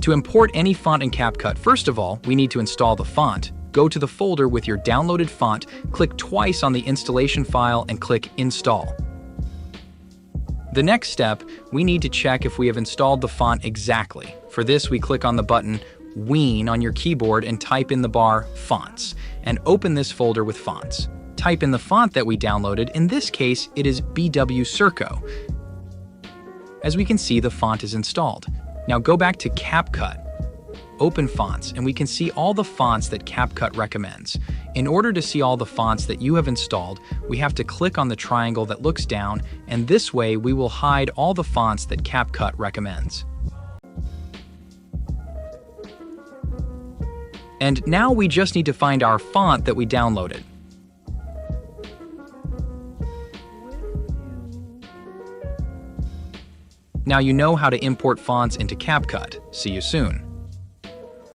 To import any font in CapCut, first of all, we need to install the font. Go to the folder with your downloaded font, click twice on the installation file, and click Install. The next step, we need to check if we have installed the font exactly. For this, we click on the button Wien on your keyboard and type in the bar Fonts, and open this folder with fonts. Type in the font that we downloaded. In this case, it is BW Circo. As we can see, the font is installed. Now go back to CapCut, open Fonts, and we can see all the fonts that CapCut recommends. In order to see all the fonts that you have installed, we have to click on the triangle that looks down, and this way we will hide all the fonts that CapCut recommends. And now we just need to find our font that we downloaded. Now you know how to import fonts into CapCut. See you soon.